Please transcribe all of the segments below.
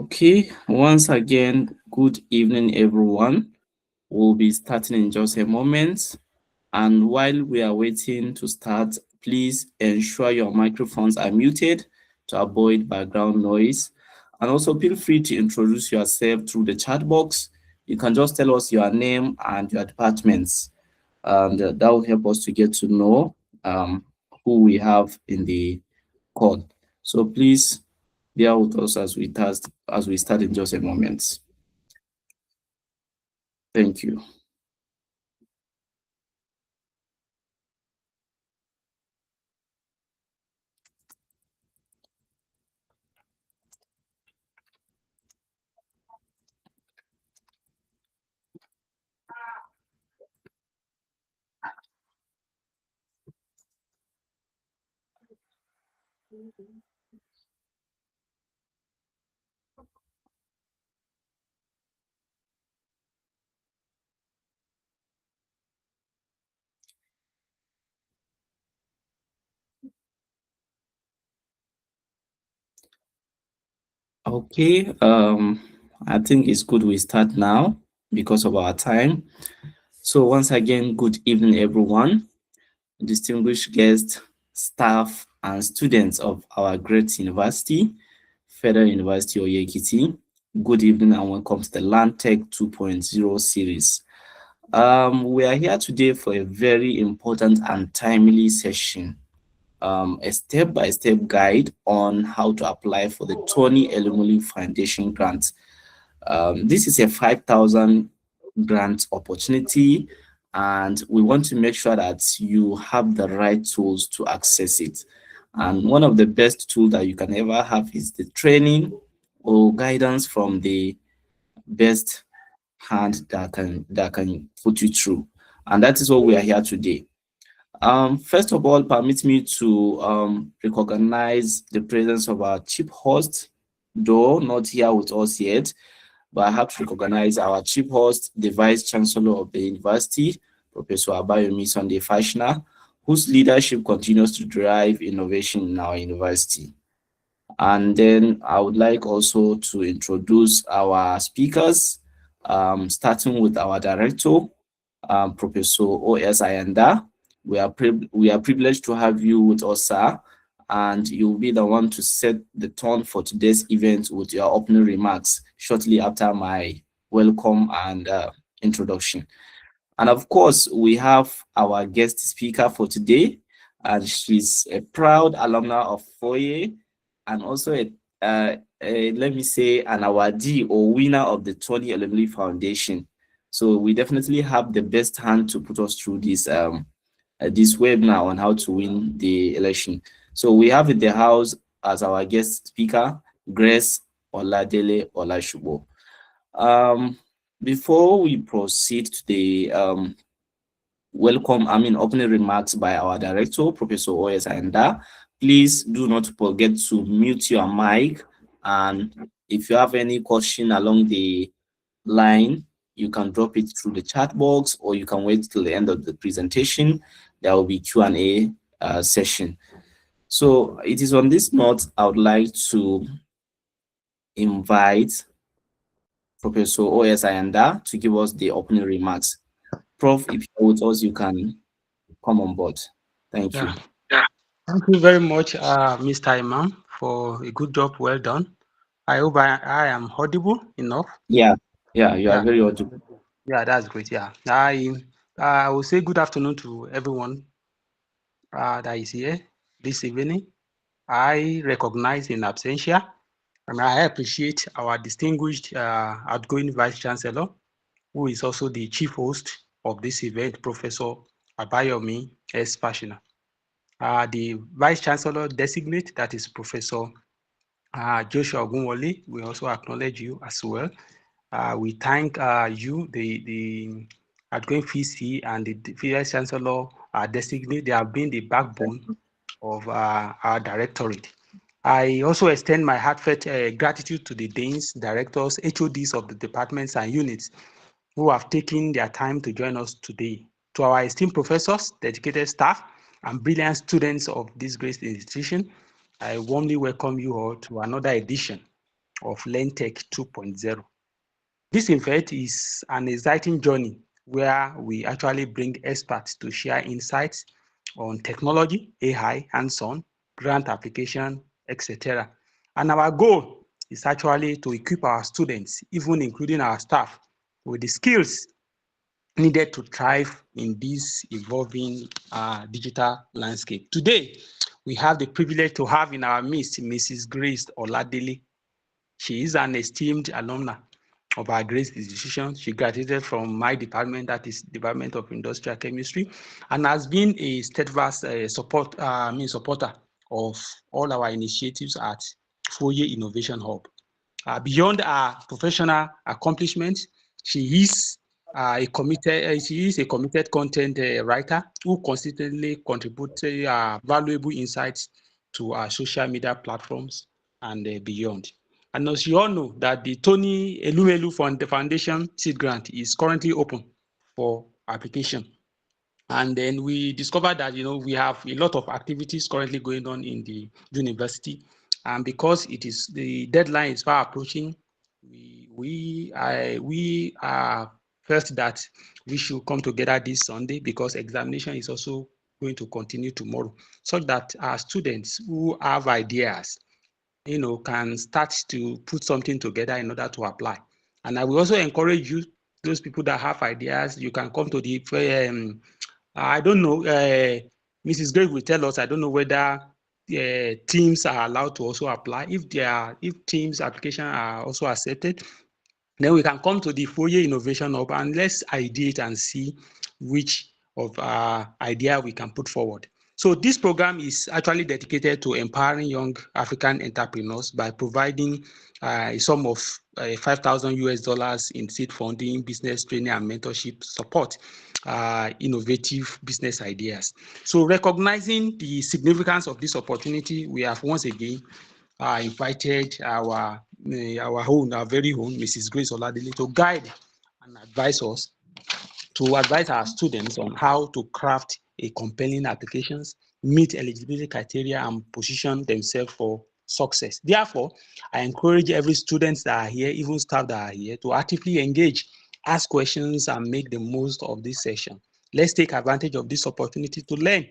Okay, once again, good evening, everyone. We'll be starting in just a moment. And while we are waiting to start, please ensure your microphones are muted to avoid background noise. And also feel free to introduce yourself through the chat box. You can just tell us your name and your departments. And that will help us to get to know who we have in the call. So please bear with us as we start in just a moment. Thank you. Okay, I think it's good we start now because of our time. So once again, good evening, everyone, distinguished guests, staff, and students of our great university, Federal University of Ekiti. Good evening and welcome to the Lantech 2.0 series. We are here today for a very important and timely session. A step-by-step guide on how to apply for the Tony Elumelu Foundation Grant. This is a 5,000 grant opportunity, and we want to make sure that you have the right tools to access it. And one of the best tools that you can ever have is the training or guidance from the best hand that can put you through. And that is what we are here today. First of all, permit me to recognize the presence of our chief host, though not here with us yet, but I have to recognize our chief host, the Vice Chancellor of the university, Professor Abayomi Sunday Fasher, whose leadership continues to drive innovation in our university. And then I would like also to introduce our speakers, starting with our director, Professor O.S. Ayanda. We are privileged to have you with us, sir, and you'll be the one to set the tone for today's event with your opening remarks shortly after my welcome and introduction. And of course, we have our guest speaker for today, and she's a proud alumna of FUOYE and also let me say, an awardee or winner of the Tony Elumelu Foundation. So we definitely have the best hand to put us through this webinar on how to win the election. So we have in the house as our guest speaker, Grace Oladele Olasupo. Before we proceed to the opening remarks by our director, Professor O.S. Ayanda, please do not forget to mute your mic. And if you have any question along the line, you can drop it through the chat box, or you can wait till the end of the presentation. There will be Q&A session. So it is on this note, I would like to invite Professor O.S. Ayanda to give us the opening remarks. Prof, if you're with us, you can come on board. Thank you. Thank you very much, Mr. Imam, for a good job. Well done. I hope I am audible enough. Yeah, you are very audible. Yeah, that's great. Yeah, I will say good afternoon to everyone that is here this evening. I recognize in absentia, and I appreciate our distinguished outgoing Vice Chancellor, who is also the chief host of this event, Professor Abayomi S. Fasher. The Vice Chancellor designate, that is Professor Joshua Ogunwole, we also acknowledge you as well. We thank you, the outgoing VC and the Vice Chancellor designate. They have been the backbone of our Directorate. I also extend my heartfelt gratitude to the deans, directors, HODs of the departments and units who have taken their time to join us today. To our esteemed professors, dedicated staff, and brilliant students of this great institution, I warmly welcome you all to another edition of Lantech 2.0. This event is an exciting journey where we actually bring experts to share insights on technology, AI, hands-on, grant application, etc. And our goal is actually to equip our students, even including our staff, with the skills needed to thrive in this evolving digital landscape. Today, we have the privilege to have in our midst Mrs. Grace Oladele. She is an esteemed alumna of our Grace institution. She graduated from my department, that is Department of Industrial Chemistry, and has been a steadfast supporter of all our initiatives at FUOYE Innovation Hub. Beyond her professional accomplishments, she is a committed content writer who consistently contributes valuable insights to our social media platforms and beyond. And as you all know, that the Tony Elumelu Foundation Grant is currently open for application. And then we discovered that, we have a lot of activities currently going on in the university. And because the deadline is far approaching, we are first that we should come together this Sunday, because examination is also going to continue tomorrow, so that our students who have ideas, can start to put something together in order to apply. And I will also encourage you, those people that have ideas, you can come to the I don't know, Mrs. Grace will tell us, I don't know whether teams are allowed to also apply. If teams application are also accepted, then we can come to the FUOYE Innovation Hub and let's ideate and see which of our idea we can put forward. So this program is actually dedicated to empowering young African entrepreneurs by providing a sum of $5,000 in seed funding, business training, and mentorship support, innovative business ideas. So recognizing the significance of this opportunity, we have once again invited our very own Mrs. Grace Oladele to guide and advise our students on how to craft a compelling applications, meet eligibility criteria, and position themselves for success. Therefore, I encourage every student that are here, even staff that are here, to actively engage, ask questions, and make the most of this session. Let's take advantage of this opportunity to learn,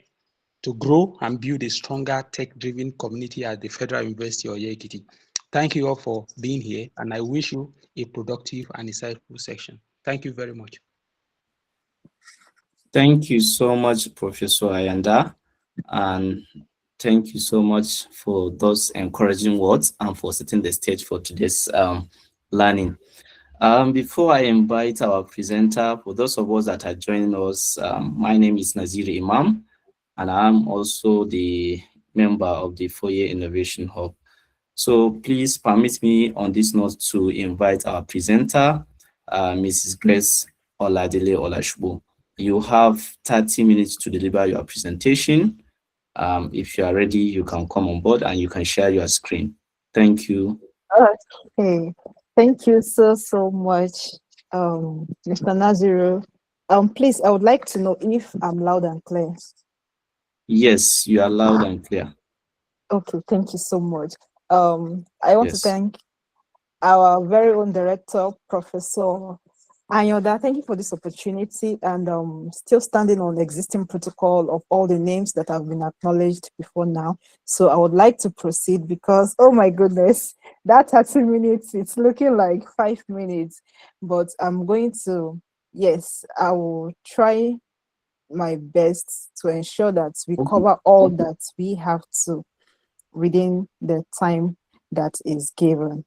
to grow, and build a stronger tech-driven community at the Federal University of Oye-Ekiti. Thank you all for being here, and I wish you a productive and insightful session. Thank you very much. Thank you so much, Professor Ayanda, and thank you so much for those encouraging words and for setting the stage for today's learning. Before I invite our presenter, for those of us that are joining us, my name is Nazir Imam, and I'm also the member of the FUOYE Innovation Hub. So please permit me on this note to invite our presenter, Mrs. Grace Oladele Olasupo. You have 30 minutes to deliver your presentation. If you are ready, you can come on board and you can share your screen. Thank you. Okay. Thank you so much, Mr. Naziru. Please, I would like to know if I'm loud and clear. Yes, you are loud and clear. Okay, thank you so much. I want to thank our very own director, Professor Ayanda. Thank you for this opportunity, and still standing on the existing protocol of all the names that have been acknowledged before now. So I would like to proceed because, oh my goodness, that 30 minutes, it's looking like 5 minutes, but I'm going to, yes, I will try my best to ensure that we cover all that we have to within the time that is given.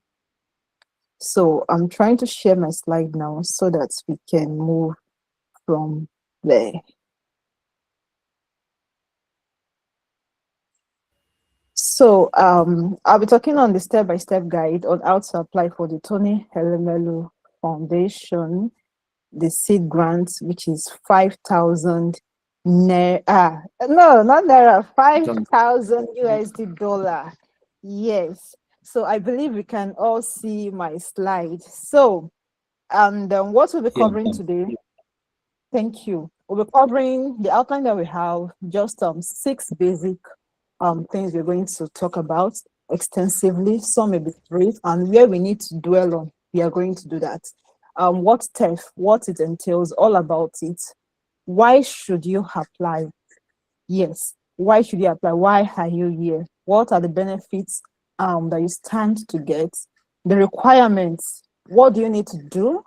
So I'm trying to share my slide now so that we can move from there. So I'll be talking on the step-by-step guide on how to apply for the Tony Elumelu Foundation, the seed grant, which is 5,000 naira. No, not naira, 5,000 USD dollar. Yes. So I believe we can all see my slide. So, and what we'll be covering today, thank you. We'll be covering the outline that we have, just 6 basic things we're going to talk about. extensively, some may be brief, and where we need to dwell on, we are going to do that. What TEF, what it entails, all about it. Why should you apply? Yes, why should you apply? Why are you here? What are the benefits that you stand to get? The requirements, what do you need to do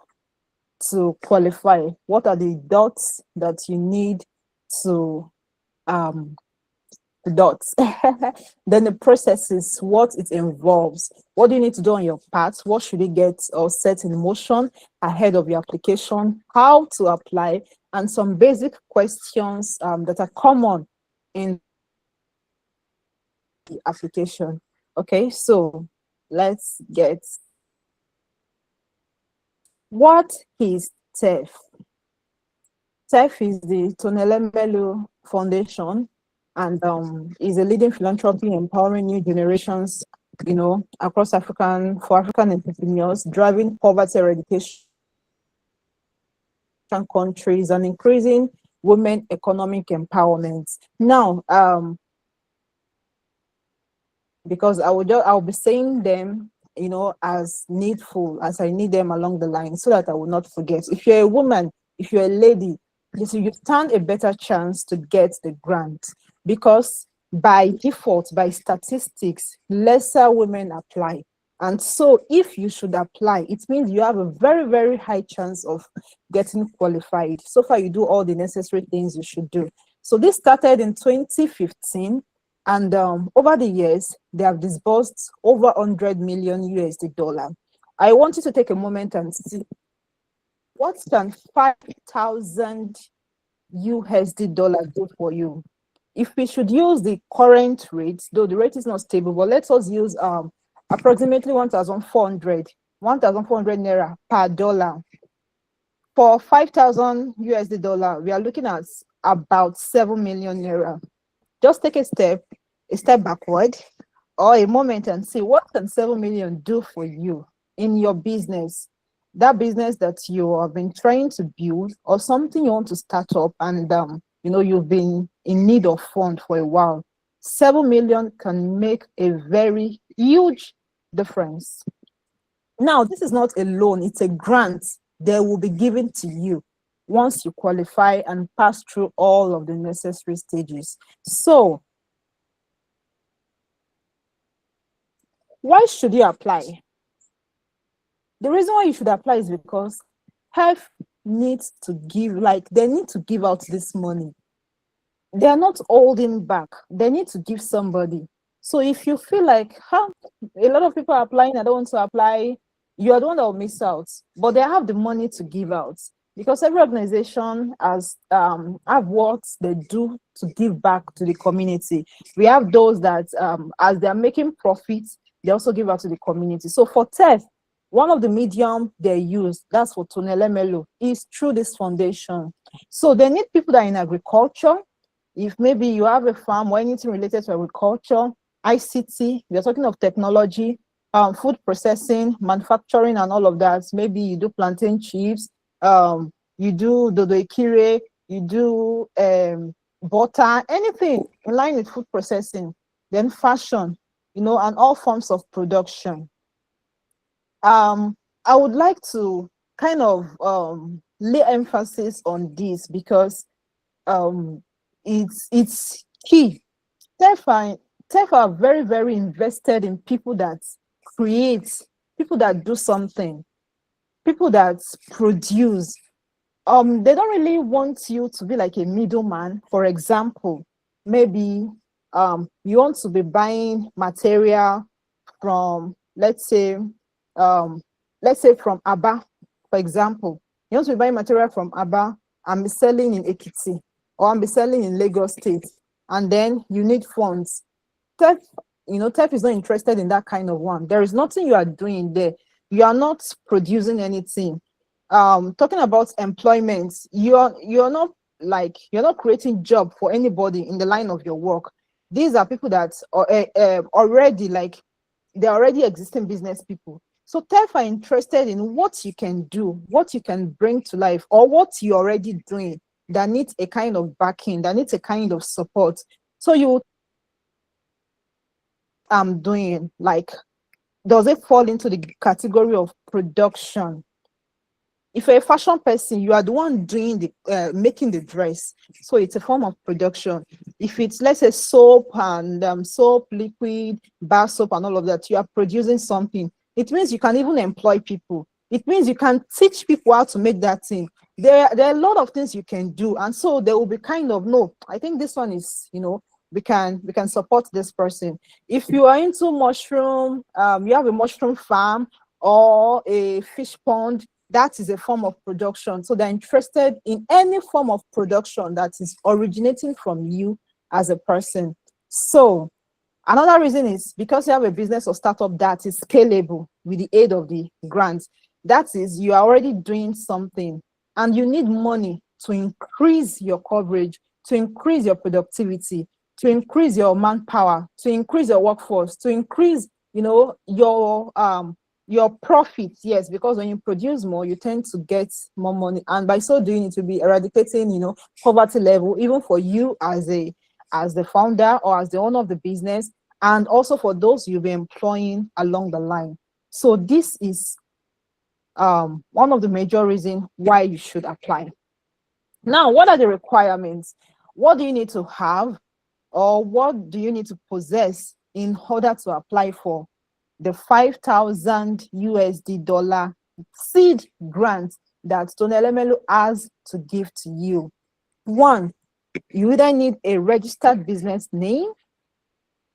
to qualify? What are the dots that you need to dots? Then the processes, what it involves, what do you need to do on your part, what should you get or set in motion ahead of your application, how to apply, and some basic questions that are common in the application. Okay, so let's get, what is TEF? TEF is the Tony Elumelu Foundation, and is a leading philanthropy empowering new generations, across for African entrepreneurs, driving poverty eradication countries and increasing women economic empowerment. Now, because I'll be saying them, as needful as I need them along the line, so that I will not forget. If you're a woman, if you're a lady, you stand a better chance to get the grant, because by default, by statistics, lesser women apply. And so if you should apply, it means you have a very, very high chance of getting qualified. So far, you do all the necessary things you should do. So this started in 2015, and over the years, they have disbursed over 100 million USD dollar. I want you to take a moment and see, what can 5,000 USD dollar do for you? If we should use the current rate, though the rate is not stable, but let us use approximately 1,400 naira per dollar. For 5,000 USD dollar, we are looking at about 7 million naira. Just take a step backward or a moment and see, what can 7 million do for you in your business? That business that you have been trying to build, or something you want to start up, and you've been in need of fund for a while. 7 million can make a very huge difference. Now, this is not a loan, it's a grant that will be given to you once you qualify and pass through all of the necessary stages. So, why should you apply? The reason why you should apply is because health needs to give, they need to give out this money. They are not holding back. They need to give somebody. So if you feel like, a lot of people are applying, I don't want to apply, you are the one that will miss out. But they have the money to give out, because every organization has have what they do to give back to the community. We have those that, as they're making profits, they also give out to the community. So for TEF, one of the medium they use, that's for Tony Elumelu, is through this foundation. So they need people that are in agriculture. If maybe you have a farm or anything related to agriculture, ICT, we're talking of technology, food processing, manufacturing, and all of that. Maybe you do plantain chips, you do dodo-ikire, you do butter, anything in line with food processing, then fashion, and all forms of production. I would like to kind of lay emphasis on this, because it's key. TEF are very, very invested in people that create, people that do something, people that produce. They don't really want you to be like a middleman. For example, maybe you want to be buying material from, let's say from Aba, for example. You want to be buying material from Aba and be selling in Ekiti, or be selling in Lagos State, and then you need funds. TEF, TEF is not interested in that kind of one. There is nothing you are doing there. You are not producing anything. Talking about employment, you're not creating job for anybody in the line of your work. These are people that are already they're already existing business people. So TEF are interested in what you can do, what you can bring to life, or what you're already doing that needs a kind of backing, that needs a kind of support. So you I'm doing, like, does it fall into the category of production? If you're a fashion person, you are the one doing the making the dress, so it's a form of production. If it's, let's say, soap and soap, liquid, bar soap, and all of that, you are producing something. It means you can even employ people. It means you can teach people how to make that thing. There are a lot of things you can do, and so there will be kind of, no, I think this one is, we can support this person. If you are into mushroom, you have a mushroom farm or a fish pond, that is a form of production. So they're interested in any form of production that is originating from you as a person. So another reason is because you have a business or startup that is scalable with the aid of the grants. That is, you are already doing something and you need money to increase your coverage, to increase your productivity, to increase your manpower, to increase your workforce, to increase, your profit. Yes, because when you produce more, you tend to get more money, and by so doing, it will be eradicating, poverty level, even for you as the founder or as the owner of the business, and also for those you'll be employing along the line. So this is one of the major reasons why you should apply. Now, what are the requirements? What do you need to have, or what do you need to possess in order to apply for the 5,000 USD dollar seed grant that Tony Elumelu has to give to you? One, you either need a registered business name,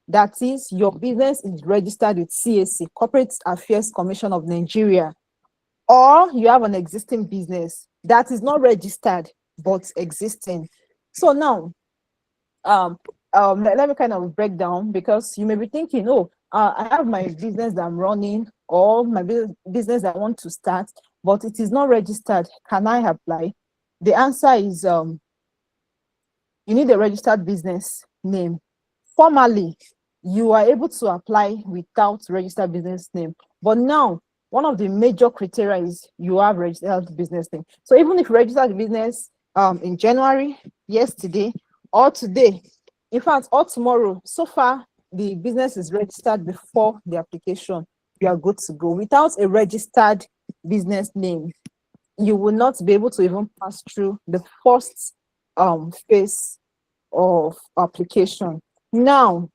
that is, your business is registered with CAC, Corporate Affairs Commission of Nigeria, or you have an existing business that is not registered but existing. So now, let me kind of break down, because you may be thinking, oh, I have my business that I'm running, or my business that I want to start, but it is not registered. Can I apply? The answer is you need a registered business name. Formally, you are able to apply without registered business name. But now, one of the major criteria is you have registered business name. So even if you registered the business in January, yesterday, or today, in fact, or tomorrow, so far the business is registered before the application, you are good to go. Without a registered business name, you will not be able to even pass through the first phase of application. Now,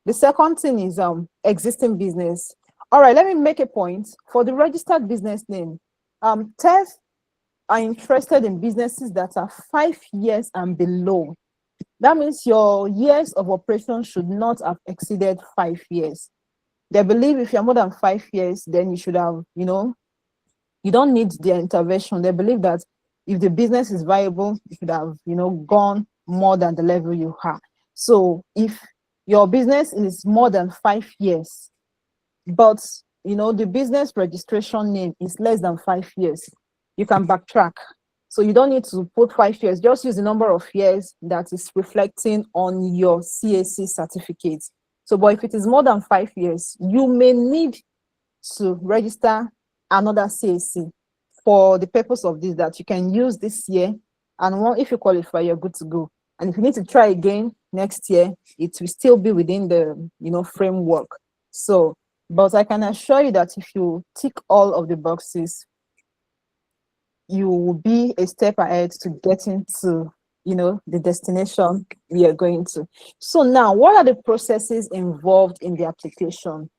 the second thing is existing business. All right, let me make a point. For the registered business name, TEF are interested in businesses that are 5 years and below. That means your years of operation should not have exceeded 5 years. They believe if you're more than 5 years, then you should have, you don't need their intervention. They believe that if the business is viable, you should have, gone more than the level you have. So if your business is more than 5 years, but the business registration name is less than 5 years, you can backtrack. So you don't need to put 5 years, just use the number of years that is reflecting on your CAC certificate. So, but if it is more than 5 years, you may need to register another CAC for the purpose of this, that you can use this year, and if you qualify, you're good to go. And if you need to try again next year, it will still be within the framework. So, but I can assure you that if you tick all of the boxes, you will be a step ahead to getting to the destination we are going to. So now, what are the processes involved in the application?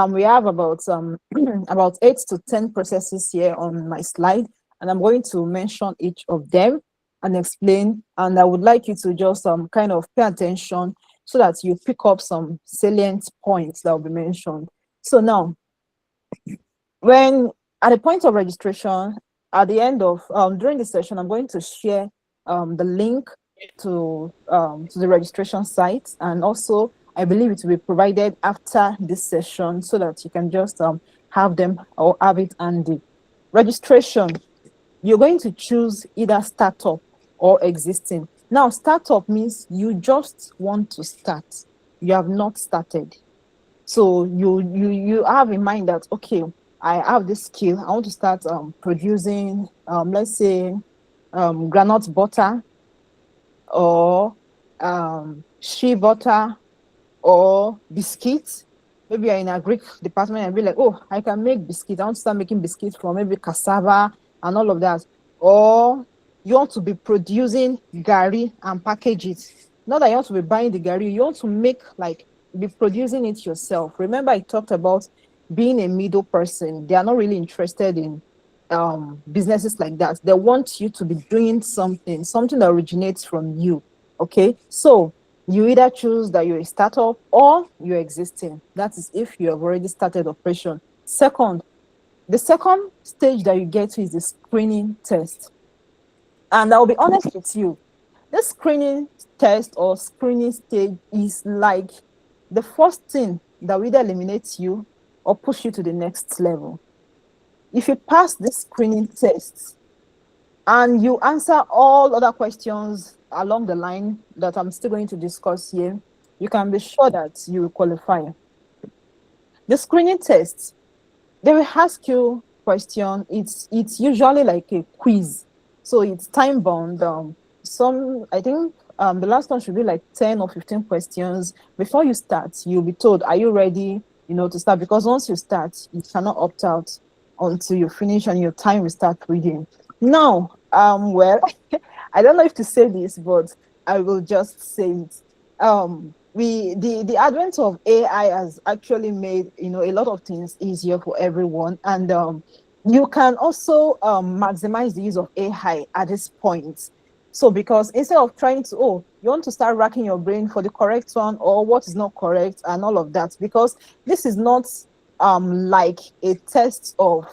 We have about 8 to 10 processes here on my slide, and I'm going to mention each of them and explain, and I would like you to just kind of pay attention so that you pick up some salient points that will be mentioned. So now, when at the point of registration, at the end of during the session, I'm going to share the link to the registration site, and also I believe it will be provided after this session so that you can just have them or have it handy. Registration, you're going to choose either startup or existing. Now, startup means you just want to start. You have not started. So you have in mind that, okay, I have this skill. I want to start producing, let's say, granite butter, or shea butter, or biscuits. maybe you're in a Greek department and be like, oh, I can make biscuits. I want to start making biscuits from maybe cassava and all of that. Or you want to be producing gari and package it. Not that you want to be buying the gari, you want to make, like, be producing it yourself. Remember, I talked about being a middle person. They are not really interested in businesses like that. They want you to be doing something that originates from you. Okay, so you either choose that you're a startup or you're existing. That is if you have already started operation. The second stage that you get to is the screening test. And I'll be honest with you, this screening test or screening stage is like the first thing that will either eliminate you or push you to the next level. If you pass this screening test and you answer all other questions along the line that I'm still going to discuss here, you can be sure that you will qualify. The screening test, they will ask you question. It's usually like a quiz, so it's time bound. I think the last one should be like 10 or 15 questions. Before you start, you'll be told, are you ready, to start? Because once you start, you cannot opt out until you finish and your time will start reading. Now, well, I don't know if to say this, but I will just say it. The advent of AI has actually made a lot of things easier for everyone, and you can also maximize the use of AI at this point. So because instead of trying to, you want to start racking your brain for the correct one or what is not correct and all of that, because this is not like a test of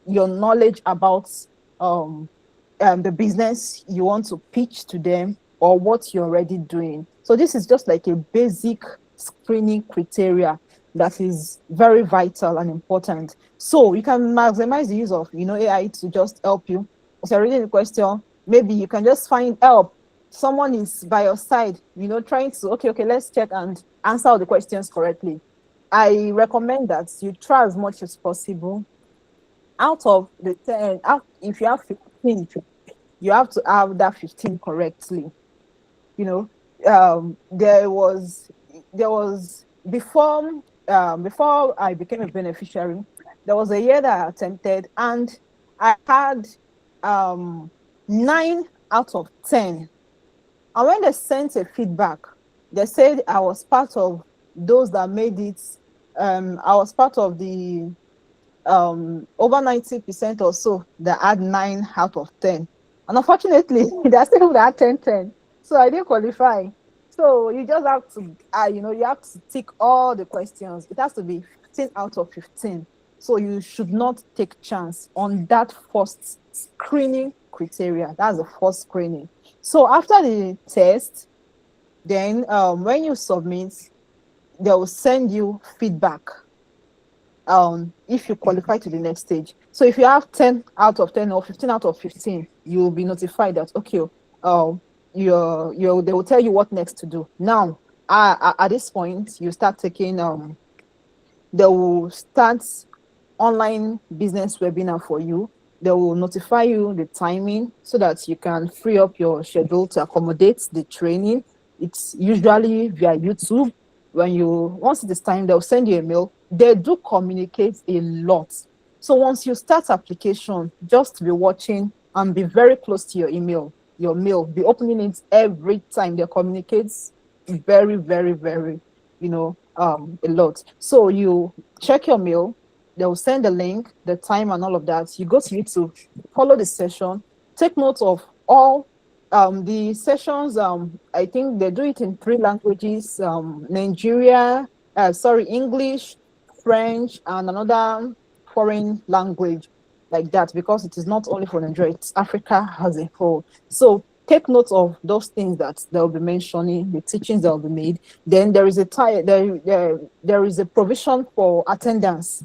your knowledge about the business you want to pitch to them or what you're already doing. So this is just like a basic screening criteria that is very vital and important. So you can maximize the use of AI to just help you. If you're reading the question, maybe you can just find help. Someone is by your side, trying to, okay, let's check and answer all the questions correctly. I recommend that you try as much as possible. Out of the 10, if you have 15, you have to have that 15 correctly. There was before I became a beneficiary, there was a year that I attempted and I had 9 out of 10. And when they sent a feedback, they said I was part of those that made it. I was part of the over 90% or so that had 9 out of 10. And unfortunately, there are still that 10. So I didn't qualify. So you just have to, you have to tick all the questions. It has to be 15 out of 15. So you should not take chance on that first screening criteria. That's the first screening. So after the test, then when you submit, they will send you feedback if you qualify to the next stage. So if you have 10 out of 10 or 15 out of 15, you will be notified that, okay, they will tell you what next to do. Now, at this point, you start taking, they will start online business webinar for you. They will notify you the timing so that you can free up your schedule to accommodate the training. It's usually via YouTube. Once it is time, they'll send you a mail. They do communicate a lot. So once you start application, just be watching and be very close to your mail, be opening it every time. They communicate very, very, very, a lot. So you check your mail, they'll send the link, the time and all of that. You go to YouTube, follow the session, take note of all the sessions. I think they do it in 3 languages, English, French, and another foreign language like that, because it is not only for Nigeria, it's Africa as a whole. So take note of those things that they'll be mentioning, the teachings that will be made. Then there is there is a provision for attendance.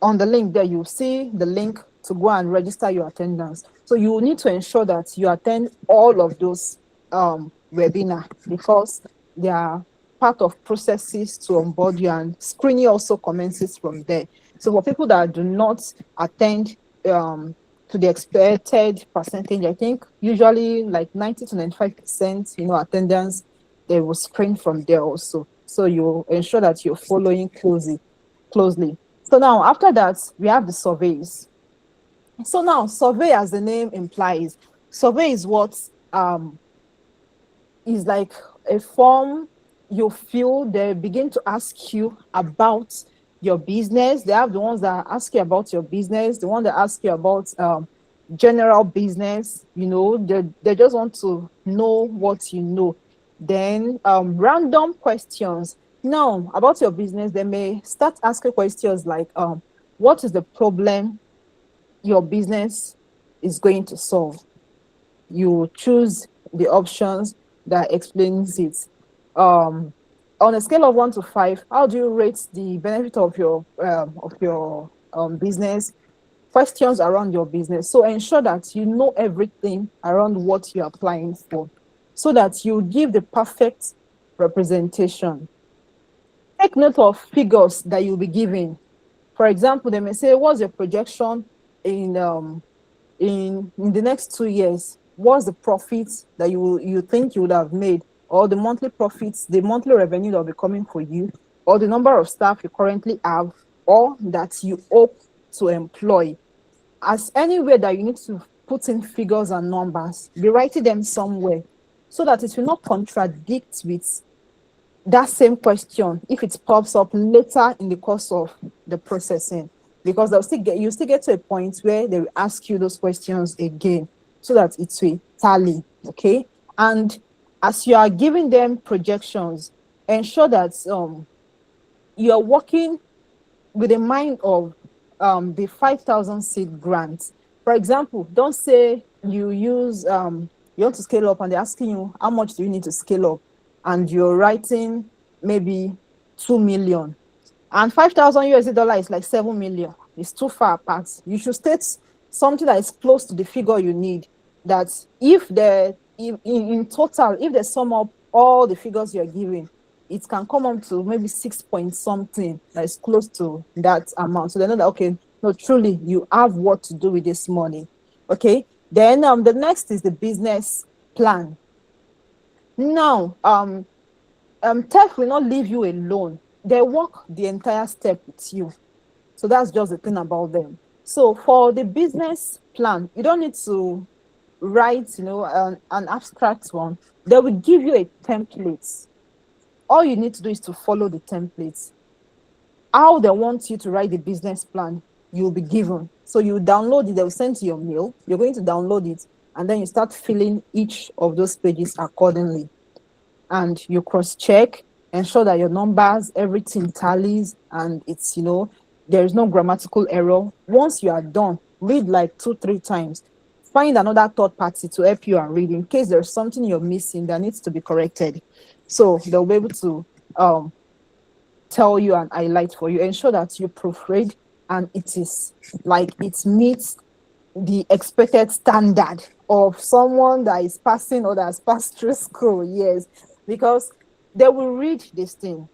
On the link there, you see the link to go and register your attendance. So you need to ensure that you attend all of those webinars, because they are part of processes to onboard you, and screening also commences from there. So for people that do not attend to the expected percentage, I think usually like 90 to 95%, attendance, they will screen from there also. So you ensure that you're following closely. So now after that, we have the surveys. So now survey, as the name implies, survey is what is like a form you fill. They begin to ask you about your business. They have the ones that ask you about your business, the one that ask you about general business. You know, they just want to know what you know. Then random questions. Now about your business, they may start asking questions like what is the problem your business is going to solve? You choose the options that explains it. On a scale of 1 to 5, how do you rate the benefit of your business? Questions around your business. So ensure that you know everything around what you're applying for, so that you give the perfect representation. Take note of figures that you'll be giving. For example, they may say, what's your projection in the next 2 years? What's the profits that you think you would have made, or the monthly profits, the monthly revenue that will be coming for you, or the number of staff you currently have, or that you hope to employ? As anywhere that you need to put in figures and numbers, be writing them somewhere, so that it will not contradict with that same question if it pops up later in the course of the processing, because you still get to a point where they will ask you those questions again, so that it will tally. Okay. And as you are giving them projections, ensure that you are working with a mind of the 5,000 seed grant. For example, don't say you use you want to scale up and they're asking you how much do you need to scale up, and you're writing maybe 2 million, and 5,000 USD dollar is like 7 million. It's too far apart. You should state something that is close to the figure you need, that if in total, if they sum up all the figures you're giving, it can come up to maybe 6 point something, that is close to that amount. So they know that, okay, no, truly you have what to do with this money. Okay. Then the next is the business plan. Now, TEF will not leave you alone. They work the entire step with you. So that's just the thing about them. So for the business plan, you don't need to write, an abstract one. They will give you a template. All you need to do is to follow the templates. How they want you to write the business plan, you'll be given. So you download it, they'll send to your mail. You're going to download it, and then you start filling each of those pages accordingly. And you cross-check, ensure that your numbers, everything tallies, and it's, there is no grammatical error. Once you are done, read like 2-3 times. Find another third party to help you and read in case there's something you're missing that needs to be corrected. So they'll be able to tell you and highlight for you. Ensure that you proofread and it meets the expected standard of someone that is passing or that has passed through school. Yes, because they will read this thing.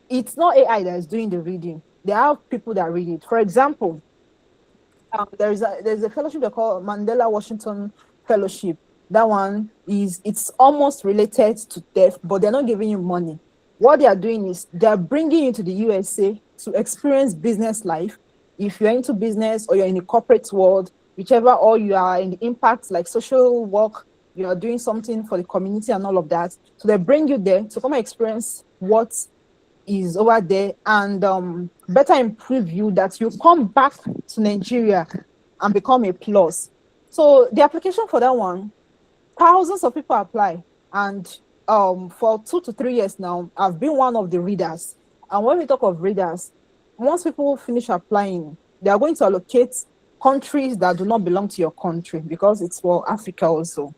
It's not AI that is doing the reading. They have people that read it. For example, there's a fellowship they call Mandela Washington Fellowship. That one it's almost related to deaf, but they're not giving you money. What they are doing is they're bringing you to the USA to experience business life. If you're into business or you're in the corporate world, whichever, or you are in the impact like social work, you are doing something for the community and all of that. So they bring you there to come and experience what is over there, and better improve you that you come back to Nigeria and become a plus. So the application for that one, thousands of people apply, and for 2 to 3 years now, I've been one of the readers. And when we talk of readers, once people finish applying, they are going to allocate countries that do not belong to your country, because it's for Africa also.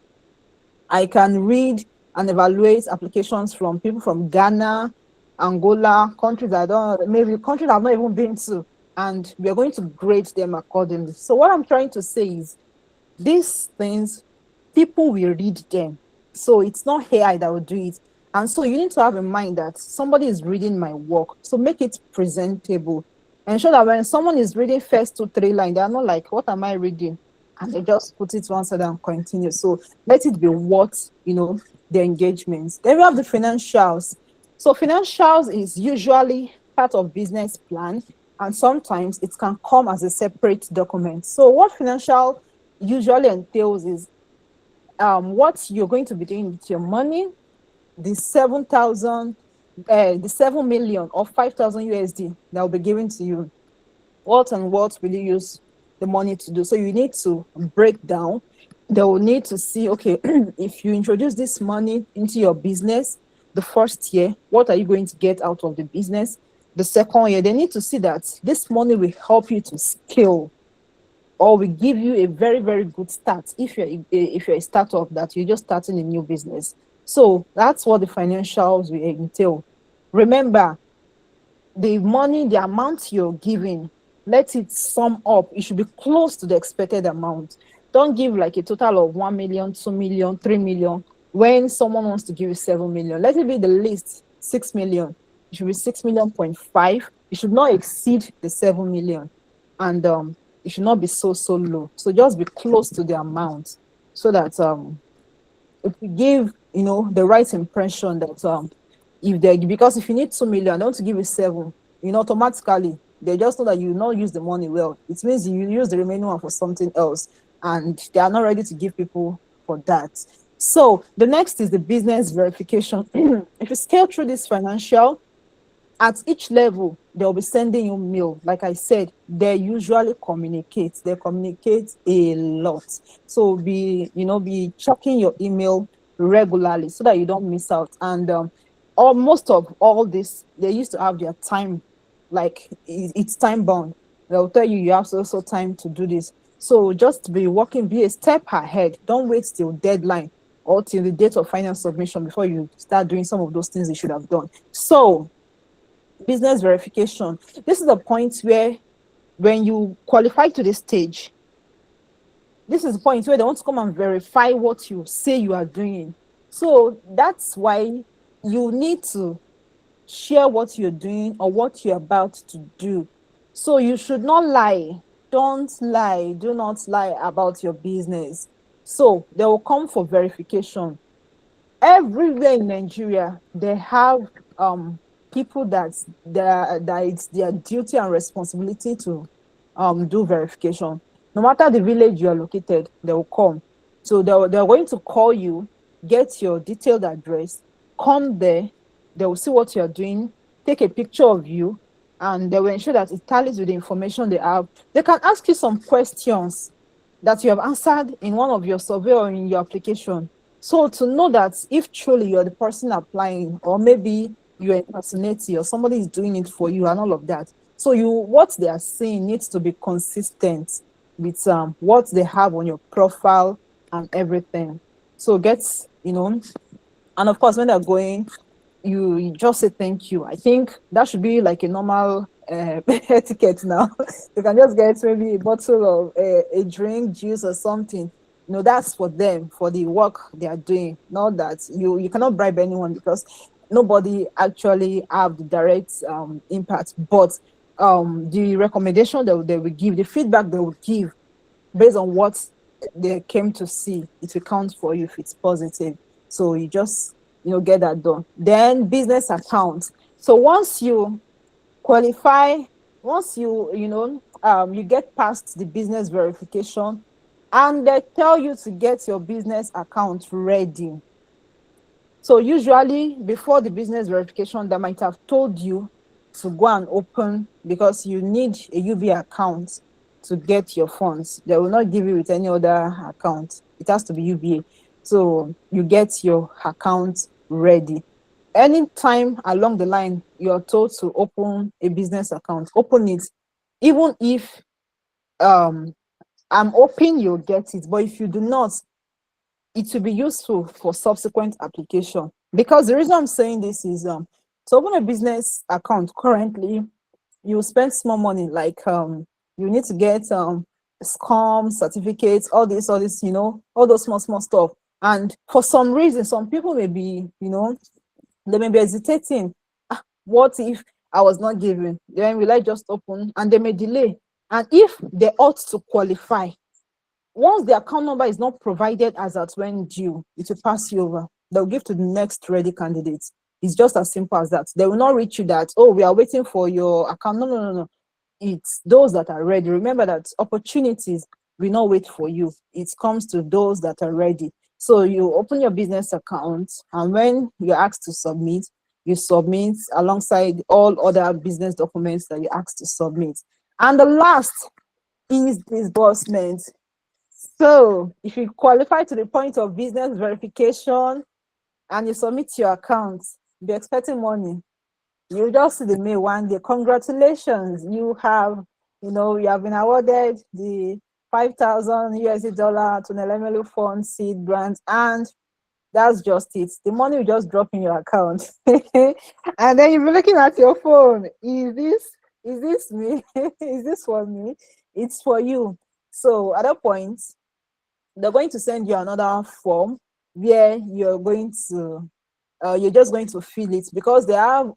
I can read and evaluate applications from people from Ghana, Angola, countries that I've not even been to, and we are going to grade them accordingly. So what I'm trying to say is, these things, people will read them. So it's not AI that will do it. And so you need to have in mind that somebody is reading my work. So make it presentable. Ensure that when someone is reading first 2-3 lines, they are not like, what am I reading? And they just put it one side and continue. So let it be what, the engagements. Then we have the financials. So financials is usually part of business plan, and sometimes it can come as a separate document. So what financial usually entails is what you're going to be doing with your money, the 7 million or 5,000 USD that will be given to you. What and what will you use the money to do? So you need to break down. They will need to see, okay, if you introduce this money into your business the first year, what are you going to get out of the business? The second year, they need to see that this money will help you to scale, or will give you a very, very good start if you're a startup that you're just starting a new business. So that's what the financials will entail. Remember, the money, the amount you're giving, let it sum up. It should be close to the expected amount. Don't give like a total of 1 million, 2 million, 3 million when someone wants to give you 7 million. Let it be the least 6 million. It should be 6 million point 5. It should not exceed the 7 million. And it should not be so low. So just be close to the amount, so that if you give, the right impression that because if you need 2 million, they want to give you 7, automatically they just know that you not use the money well. It means you use the remaining one for something else, and they are not ready to give people for that. So the next is the business verification. If you scale through this financial, at each level, they'll be sending you mail. Like I said, they usually communicate. They communicate a lot. So be checking your email regularly so that you don't miss out. And most of all this, they used to have their time, like it's time bound. They'll tell you you have also time to do this. So just be a step ahead. Don't wait till deadline or till the date of final submission before you start doing some of those things you should have done. So business verification. This is the point where when you qualify to this stage, this is the point where they want to come and verify what you say you are doing. So that's why you need to share what you're doing or what you're about to do. So you should not lie. Don't lie. Do not lie about your business. So they will come for verification. Everywhere in Nigeria, they have people that it's their duty and responsibility to do verification. No matter the village you are located, they will come. So they're going to call you, get your detailed address, come there, they will see what you're doing, take a picture of you, and they will ensure that it tallies with the information they have. They can ask you some questions that you have answered in one of your survey or in your application. So to know that if truly you're the person applying, or maybe you're impersonating or somebody is doing it for you and all of that. So what they are saying needs to be consistent with what they have on your profile and everything. So and of course, when they're going, you just say thank you. I think that should be like a normal etiquette now. You can just get maybe a bottle of a drink, juice or something. That's for them, for the work they are doing. Not that you cannot bribe anyone, because nobody actually have the direct impact. But the recommendation that they will give, the feedback they will give based on what they came to see, it will count for you if it's positive. So you just get that done. Then business account. So once you qualify, once you get past the business verification, and they tell you to get your business account ready. So usually before the business verification, they might have told you to go and open, because you need a UBA account to get your funds. They will not give you with any other account. It has to be UBA. So you get your account ready. Anytime along the line you're told to open a business account, open it. Even if I'm hoping you'll get it, but if you do not, it will be useful for subsequent application. Because the reason I'm saying this is to open a business account currently, you spend small money, like you need to get SCOM certificates, all this, all those small stuff. And for some reason, some people may be, they may be hesitating. What if I was not given? Then will I just open? And they may delay. And if they ought to qualify, once the account number is not provided as at when due, it will pass you over. They'll give to the next ready candidate. It's just as simple as that. They will not reach you that, oh, we are waiting for your account. No, no, no, no. It's those that are ready. Remember that opportunities will not wait for you. It comes to those that are ready. So you open your business account, and when you're asked to submit, you submit alongside all other business documents that you asked to submit. And the last is disbursement. So if you qualify to the point of business verification and you submit your account, be expecting money. You just see the mail one day. Congratulations, you have, you have been awarded the $5,000 Tony Elumelu Fund Seed Grant, and that's just it. The money will just drop in your account. And then you'll be looking at your phone. Is this me? Is this for me? It's for you. So at that point, they're going to send you another form where you're just going to fill it, because there are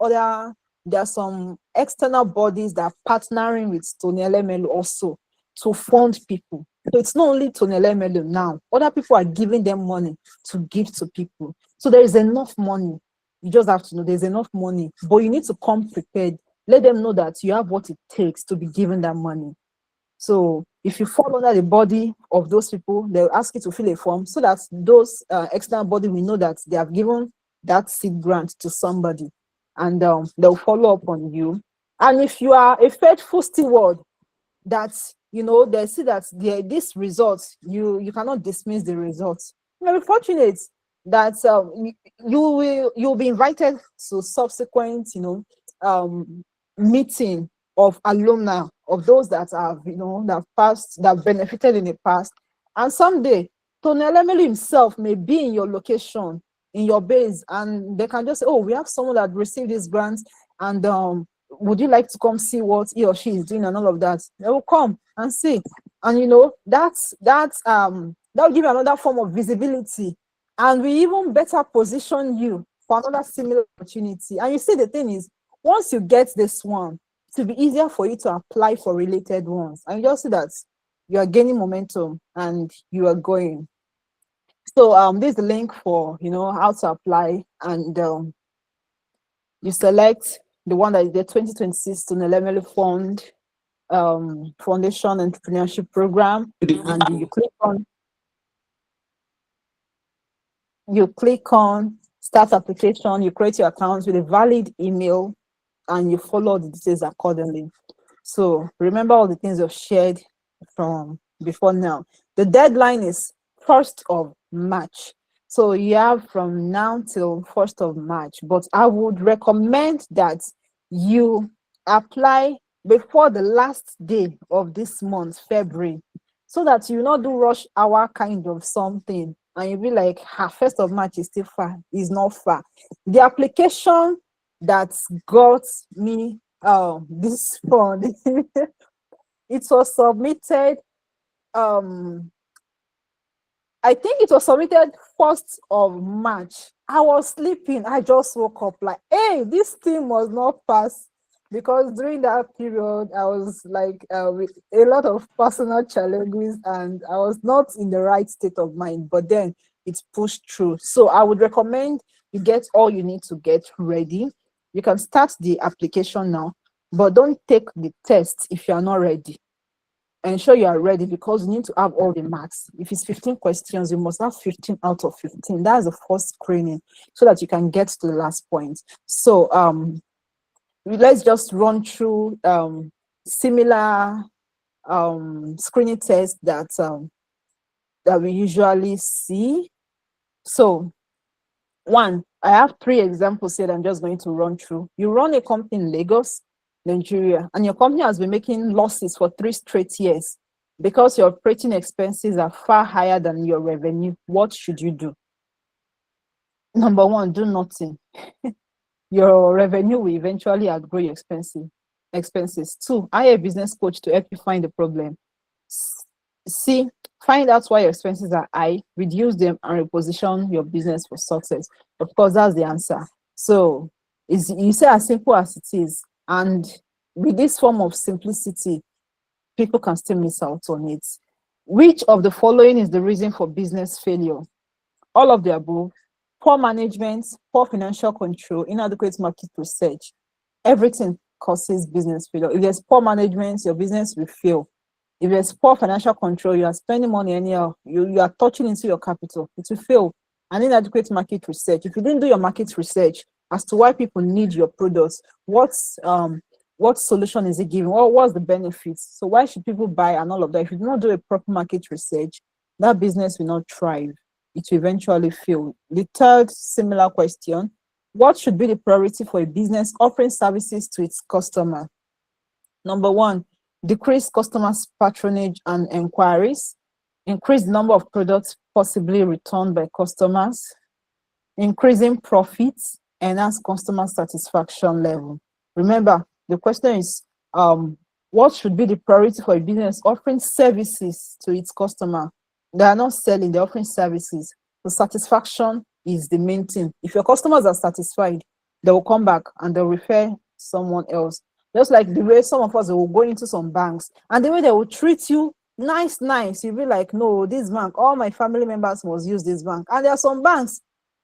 some external bodies that are partnering with Tony Elumelu also to fund people. So it's not only Tony Elumelu now. Other people are giving them money to give to people. So there is enough money. You just have to know there's enough money, but you need to come prepared. Let them know that you have what it takes to be given that money. So if you fall under the body of those people, they'll ask you to fill a form so that those external body will know that they have given that seed grant to somebody, and they'll follow up on you. And if you are a faithful steward, that they see that this results, you cannot dismiss the results. You'll be fortunate that you'll be invited to subsequent meeting of alumna, of those that have that benefited in the past. And someday Tony Elumelu himself may be in your location, in your base, and they can just say, oh, we have someone that received this grant, and would you like to come see what he or she is doing, and all of that. They will come and see, and that will give you another form of visibility, and we even better position you for another similar opportunity. And you see, the thing is, once you get this one, it will be easier for you to apply for related ones, and you just see that you are gaining momentum and you are going. So this is the link for how to apply, and you select the one that is the 2026 Tony Elumelu Fund Foundation Entrepreneurship Program, and you click on start application. You create your account with a valid email, and you follow the details accordingly. So remember all the things I've shared from before now. The deadline is 1st of March. So you have from now till 1st of March, but I would recommend that you apply before the last day of this month, February, so that you not do rush hour kind of something, and you'll be like, 1st of March is still far. It's not far. The application that got me this fund, it was submitted, I think it was submitted 1st of March. I was sleeping. I just woke up like, hey, this thing must not pass, because during that period, I was like with a lot of personal challenges, and I was not in the right state of mind, but then it's pushed through. So I would recommend you get all you need to get ready. You can start the application now, but don't take the test if you are not ready. Ensure you are ready, because you need to have all the marks. If it's 15 questions, you must have 15 out of 15. That's the first screening, so that you can get to the last point. So let's just run through similar screening tests that we usually see. So one, I have 3 examples here that I'm just going to run through. You run a company in Lagos, Nigeria, and your company has been making losses for 3 straight years because your operating expenses are far higher than your revenue. What should you do? Number 1, do nothing. Your revenue will eventually outgrow your expenses. 2, hire a business coach to help you find the problem. C, find out why your expenses are high, reduce them, and reposition your business for success. Of course, that's the answer. So you say as simple as it is, and with this form of simplicity, people can still miss out on it. Which of the following is the reason for business failure? All of the above, poor management, poor financial control, inadequate market research, everything causes business failure. If there's poor management, your business will fail. If there's poor financial control, you are spending money anyhow, you are touching into your capital, it will fail. And inadequate market research. If you didn't do your market research as to why people need your products, what solution is it giving? What's the benefits? So why should people buy and all of that? If you do not do a proper market research, that business will not thrive. It will eventually fail. The third similar question: what should be the priority for a business offering services to its customer? Number one, decrease customers' patronage and inquiries, increase the number of products possibly returned by customers, increasing profits, enhance customer satisfaction level. Remember, the question is, what should be the priority for a business offering services to its customer? They are not selling, they're offering services. The satisfaction is the main thing. If your customers are satisfied, they will come back and they'll refer someone else. Just like the way some of us will go into some banks and the way they will treat you nice, you'll be like, no, this bank, all my family members must use this bank. And there are some banks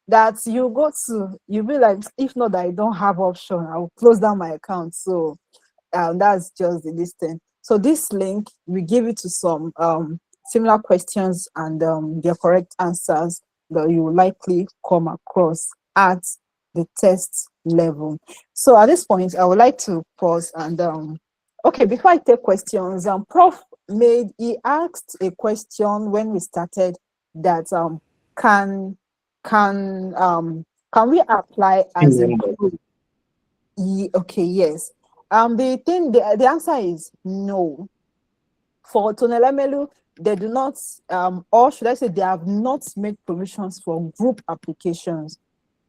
that you go to, you'll be like, if not that I don't have option, I will close down my account. So that's just the list. So this link, we give it to some similar questions and their correct answers that you will likely come across at the test level. So at this point, I would like to pause and okay, before I take questions, Prof he asked a question when we started that can we apply as a group? Okay, yes. The answer is no. For Tony Elumelu, they do not, or should I say, they have not made provisions for group applications.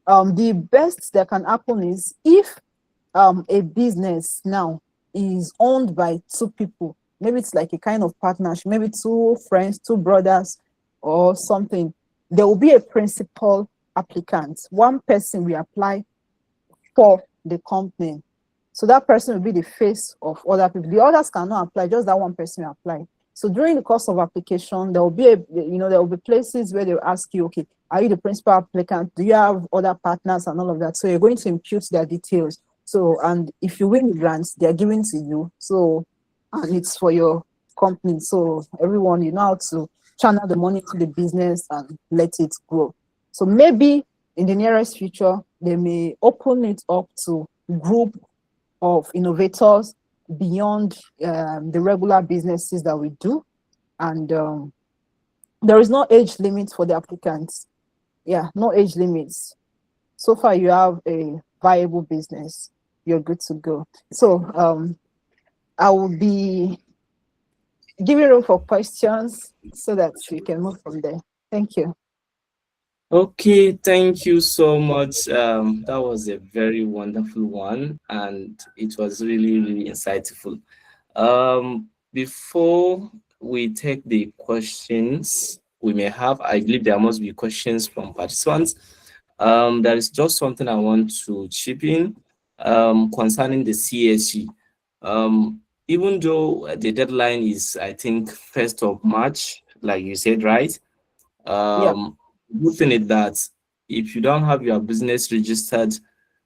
The best that can happen is if a business now is owned by two people, maybe it's like a kind of partnership, maybe two friends, two brothers, or something. There will be a principal applicant. One person will apply for the company. So that person will be the face of other people. The others cannot apply, just that one person will apply. So during the course of application, there will be there will be places where they'll ask you, okay, are you the principal applicant? Do you have other partners and all of that? So you're going to impute their details. So, and if you win the grants, they're given to you. So, and it's for your company. So everyone, you know how to channel the money to the business and let it grow. So maybe in the nearest future, they may open it up to group of innovators beyond the regular businesses that we do. And there is no age limit for the applicants. Yeah, no age limits. So far you have a viable business, you're good to go. So I will be giving room for questions so that we can move from there. Thank you. Okay, thank you so much. That was a very wonderful one, and it was really, really insightful. Before we take the questions we may have, I believe there must be questions from participants. There is just something I want to chip in concerning the CSE. Even though the deadline is, I think, 1st of March, like you said, right? Good thing is that if you don't have your business registered,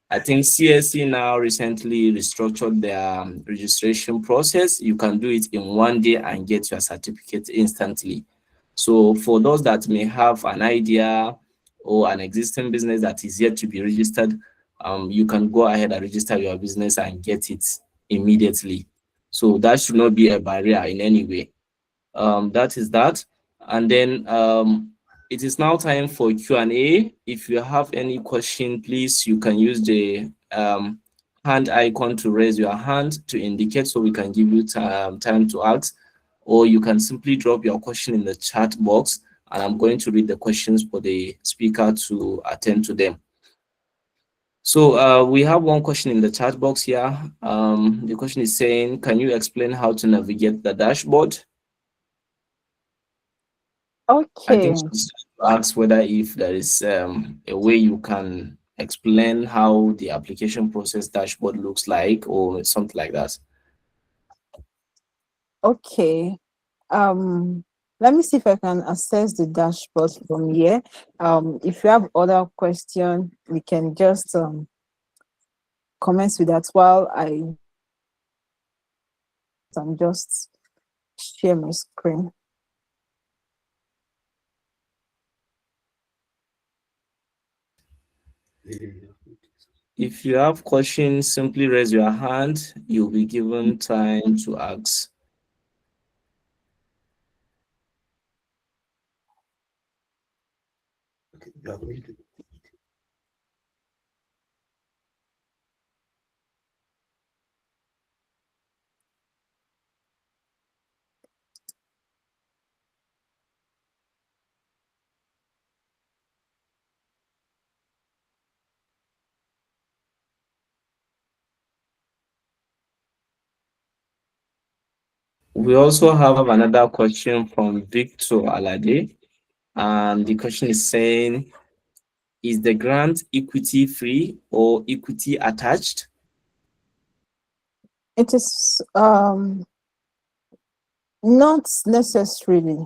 I think CSE now recently restructured their registration process. You can do it in one day and get your certificate instantly. So for those that may have an idea or an existing business that is yet to be registered, you can go ahead and register your business and get it immediately. So that should not be a barrier in any way. That is that. And then it is now time for Q&A. If you have any question, please, you can use the hand icon to raise your hand to indicate so we can give you time to ask, or you can simply drop your question in the chat box and I'm going to read the questions for the speaker to attend to them. So we have one question in the chat box here. The question is saying, can you explain how to navigate the dashboard? Okay. I think she asks whether if there is a way you can explain how the application process dashboard looks like or something like that. Okay. Let me see if I can access the dashboard from here. If you have other questions, we can just comment with that while I'm just share my screen. If you have questions, simply raise your hand. You'll be given time to ask. We also have another question from Victor Alade, and the question is saying, is the grant equity free or equity attached? It is not necessarily.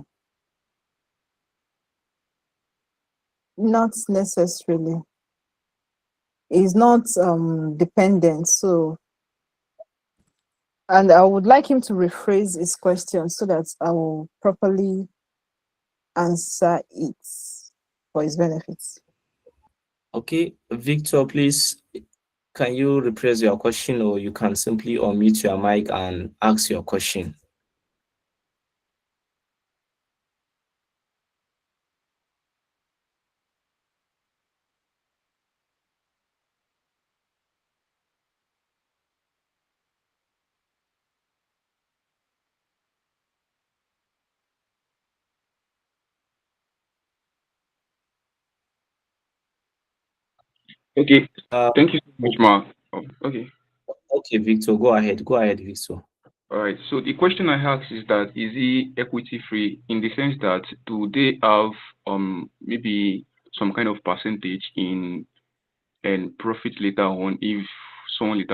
Not necessarily. It's not dependent. So, and I would like him to rephrase his question so that I will properly answer it for his benefits. Okay, Victor, please, can you rephrase your question, or you can simply unmute your mic and ask your question? Okay, thank you so much, Mark. Okay. Okay, Victor, go ahead. Go ahead, Victor. All right. So the question I ask is that is it equity free in the sense that do they have maybe some kind of percentage in and profit later on if someone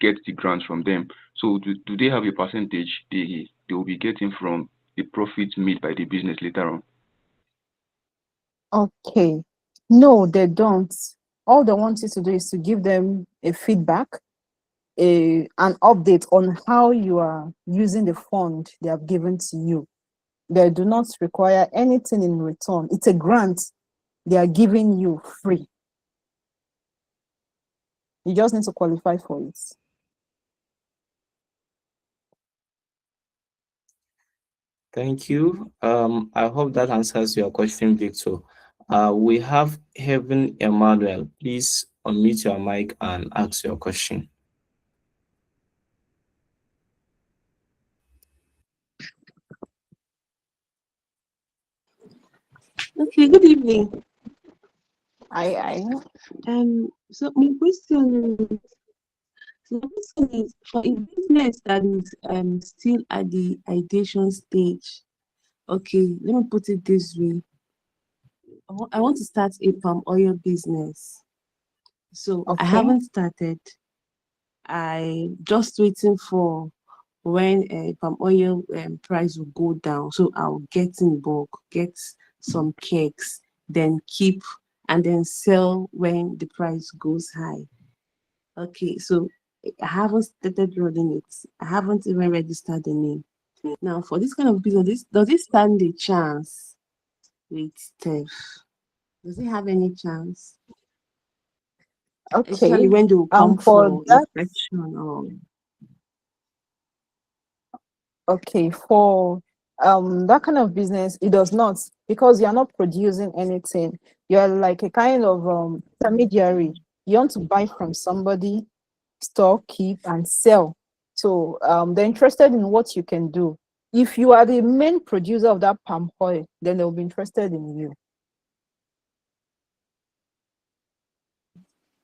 gets the grants from them? So do they have a percentage they will be getting from the profits made by the business later on? Okay. No, they don't. All they want you to do is to give them a feedback, an update on how you are using the fund they have given to you. They do not require anything in return. It's a grant they are giving you free. You just need to qualify for it. Thank you. I hope that answers your question, Victor. We have Heaven Emmanuel. Please unmute your mic and ask your question. Okay, good evening. I So my question is for a business that is still at the ideation stage. Okay, let me put it this way. I want to start a palm oil business. So I haven't started. I just waiting for when palm oil price will go down. So I'll get in bulk, get some cakes, then keep and then sell when the price goes high. Okay, so I haven't started running it. I haven't even registered the name. Now, for this kind of business, does it stand a chance with Steph? Does it have any chance? Okay. Especially when they will come for inspection or. Okay, for that kind of business, it does not, because you're not producing anything. You're like a kind of intermediary. You want to buy from somebody, store, keep, and sell. So they're interested in what you can do. If you are the main producer of that palm oil, then they'll be interested in you.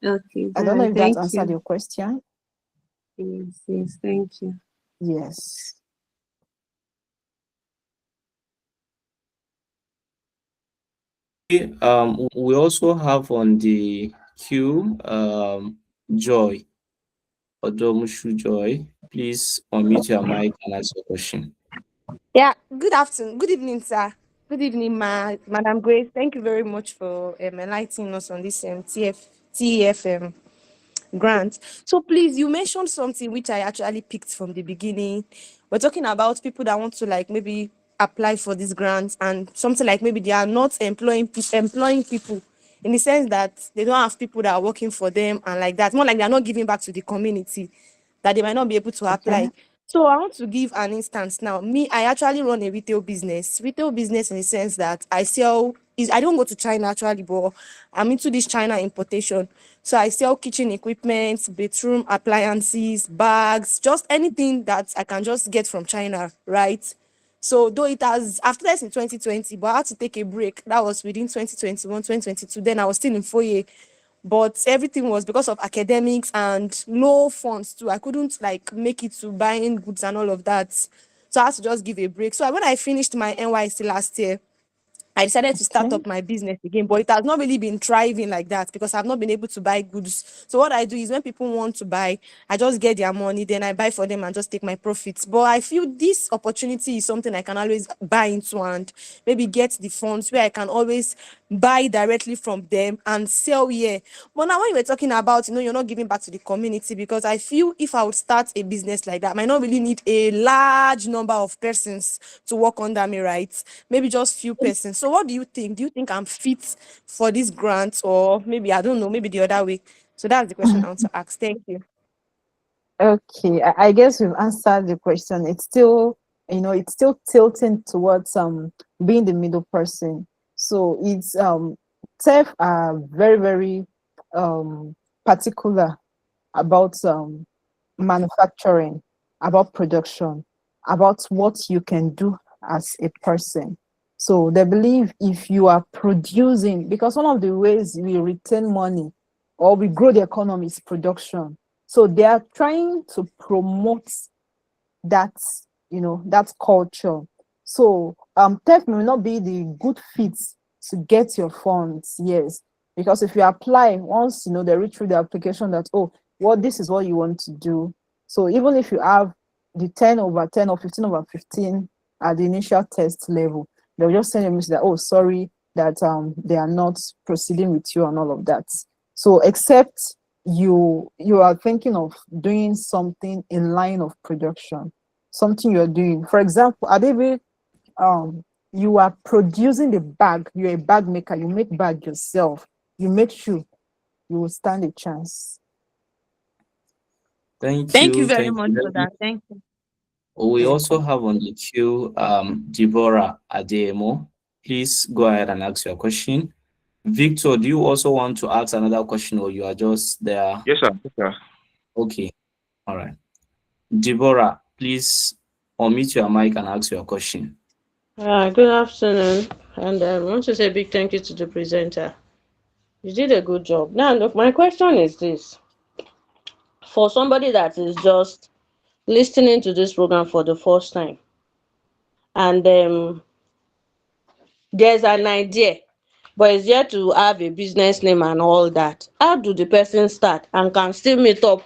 Okay, I don't know if that answered your question. Yes, thank you. Yes. We also have on the queue Joy. Odomushu Joy, please unmute your mic and ask your question. Yeah, good afternoon. Good evening, sir. Good evening, Madam Grace. Thank you very much for enlightening us on this TEF grant. So please, you mentioned something which I actually picked from the beginning. We're talking about people that want to like maybe apply for this grant and something like maybe they are not employing people in the sense that they don't have people that are working for them and like that. More like they're not giving back to the community, that they might not be able to Okay. apply. So I want to give an instance now. Me, I actually run a retail business. Retail business in the sense that I sell is I don't go to China actually, but I'm into this China importation. So I sell kitchen equipment, bedroom appliances, bags, just anything that I can just get from China, right? So though it has after that in 2020, but I had to take a break. That was within 2021, 2022. Then I was still in FUOYE, but everything was because of academics and low funds too. I couldn't like make it to buying goods and all of that. So I had to just give a break. So when I finished my NYC last year, I decided to start Okay. up my business again, but it has not really been thriving like that because I've not been able to buy goods. So what I do is when people want to buy, I just get their money, then I buy for them and just take my profits. But I feel this opportunity is something I can always buy into and maybe get the funds where I can always buy directly from them and sell here. But now when you were talking about, you're not giving back to the community, because I feel if I would start a business like that, I might not really need a large number of persons to work under me, right? Maybe just few persons. So what do you think? Do you think I'm fit for this grant, or maybe I don't know, maybe the other way? So that's the question I want to ask. Thank you. Okay, I guess we've answered the question. It's still, it's still tilting towards being the middle person. So it's TEF are very, very particular about manufacturing, about production, about what you can do as a person. So they believe if you are producing, because one of the ways we retain money or we grow the economy is production. So they are trying to promote that, that culture. So TEF may not be the good fit to get your funds, yes. Because if you apply once, they read through the application that, oh, this is what you want to do. So even if you have the 10/10 or 15/15 at the initial test level, they'll just send a message that, oh, sorry, that they are not proceeding with you and all of that. So except you are thinking of doing something in line of production, something you're doing. For example, Adebe, you are producing the bag, you're a bag maker, you make bag yourself, you make shoe, you will stand a chance. Thank Thank you you. very Thank much for you. that. Thank you. We You're also welcome. have on the queue Deborah Ademo. Please go ahead and ask your question. Victor, do you also want to ask another question, or you are just there? Yes, sir. Yes, sir. Okay. All right. Deborah, please unmute your mic and ask your question. Good afternoon, and I want to say a big thank you to the presenter. You did a good job. Now, look, my question is this: for somebody that is just listening to this program for the first time, and there's an idea, but is yet to have a business name and all that, how do the person start and can still meet up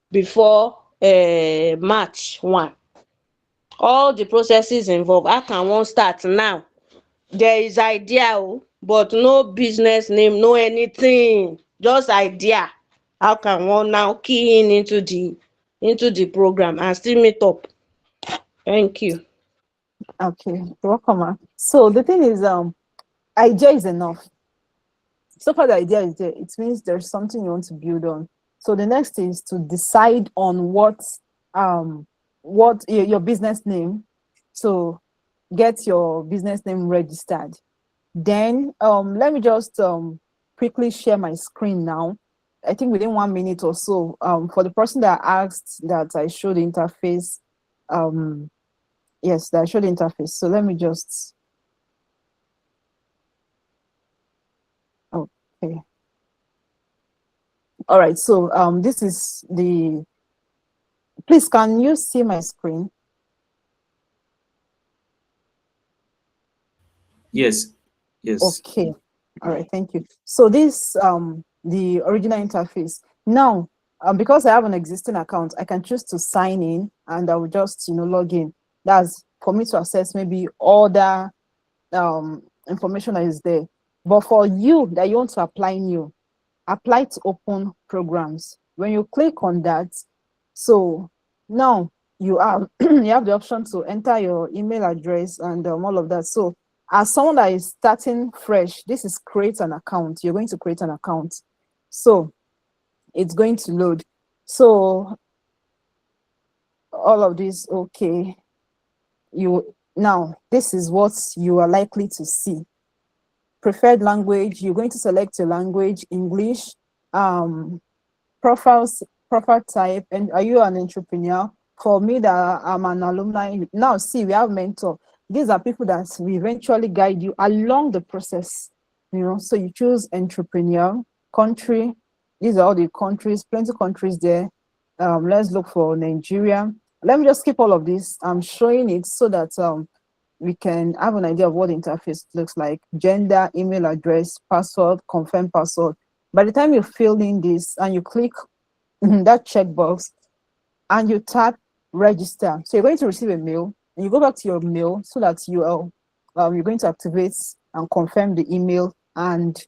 before March 1? All the processes involved, how can one start now? There is idea, but no business name, no anything, just idea. How can one now key in into the program and still meet up? Thank you. Okay, you're welcome. So the thing is, idea is enough. So far the idea is there, it means there's something you want to build on. So the next is to decide on what your business name. So get your business name registered. Then let me just quickly share my screen now. I think within 1 minute or so, for the person that asked that I show the interface, yes, that I show the interface. So let me just, okay. All right, so this is the, please, can you see my screen? Yes. Yes. Okay. All right, thank you. So this the original interface. Now, because I have an existing account, I can choose to sign in and I will just log in. That's for me to access maybe all the information that is there. But for you that you want to apply new, apply to open programs. When you click on that, so now you have you have the option to enter your email address and all of that. So as someone that is starting fresh, this is create an account. You're going to create an account. So it's going to load. So all of this, okay. Now this is what you are likely to see. Preferred language, you're going to select your language, English, profile type, and are you an entrepreneur? For me, that I'm an alumni. Now see, we have mentor. These are people that will eventually guide you along the process, you know. So you choose entrepreneur, country. These are all the countries, plenty of countries there. Let's look for Nigeria. Let me just skip all of this. I'm showing it so that we can have an idea of what the interface looks like. Gender, email address, password, confirm password. By the time you fill in this and you click that checkbox and you tap register, so you're going to receive a mail and you go back to your mail so that you're going to activate and confirm the email. And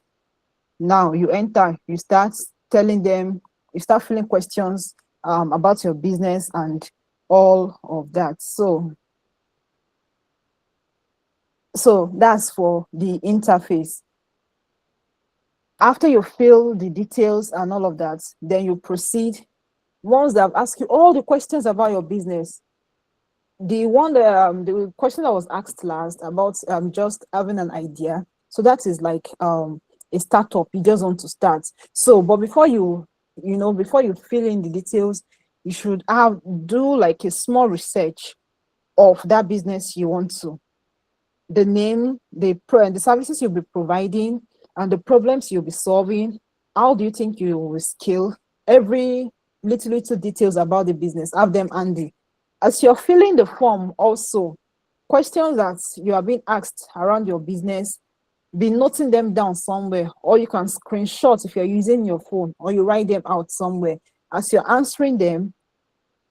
now you enter, you start telling them, you start filling questions about your business and all of that. So that's for the interface. After you fill the details and all of that, then you proceed. Once they've asked you all the questions about your business, the question that was asked last about just having an idea. So that is like a startup. You just want to start. So, but before before you fill in the details, you should do like a small research of that business you want to. The name, the services you'll be providing, and the problems you'll be solving. How do you think you will scale? Every little details about the business, have them handy. As you're filling the form, also questions that you are being asked around your business, be noting them down somewhere, or you can screenshot if you're using your phone, or you write them out somewhere. As you're answering them,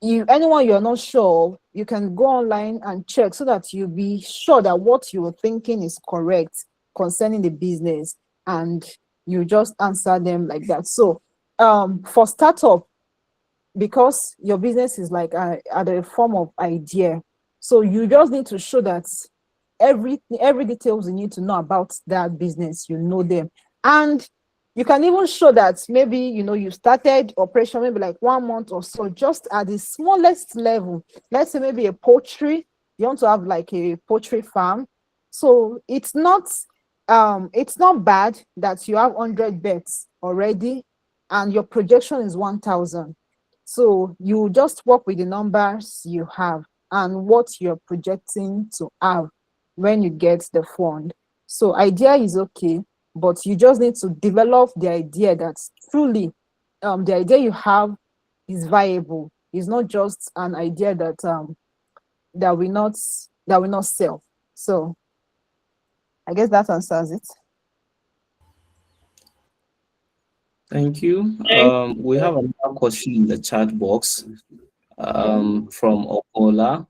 anyone you're not sure, you can go online and check so that you'll be sure that what you were thinking is correct concerning the business, and you just answer them like that. So for startup, because your business is like at a form of idea, so you just need to show that every details you need to know about that business, you know them. And you can even show that maybe you started operation maybe like 1 month or so, just at the smallest level. Let's say maybe a poultry, you want to have like a poultry farm. So it's not bad that you have 100 beds already and your projection is 1,000. So you just work with the numbers you have and what you're projecting to have when you get the fund. So idea is okay, but you just need to develop the idea that truly the idea you have is viable. It's not just an idea that will not sell. So I guess that answers it. Thank you. We have another question in the chat box from Okola,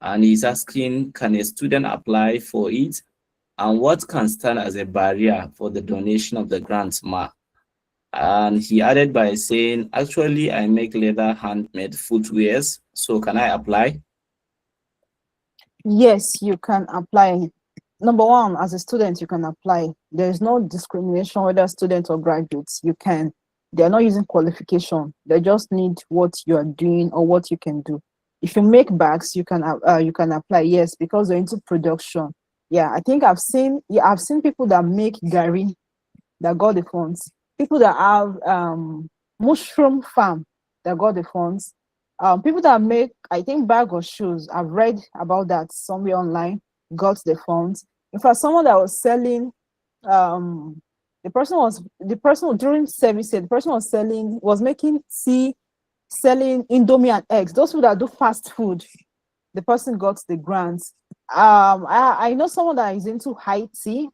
and he's asking, can a student apply for it? And what can stand as a barrier for the donation of the grant, ma? And he added by saying, actually, I make leather handmade footwears, so can I apply? Yes, you can apply. Number one, as a student, you can apply. There is no discrimination whether students or graduates. You can. They are not using qualification. They just need what you are doing or what you can do. If you make bags, you can apply. Yes, because they're into production. Yeah, I think I've seen people that make gari that got the funds. People that have mushroom farm that got the funds. People that make, I think, bag or shoes. I've read about that somewhere online, got the funds. In fact, someone that was selling, the person during service, the person was making tea, selling Indomie and eggs. Those people that do fast food, the person got the grants. I know someone that is into IT,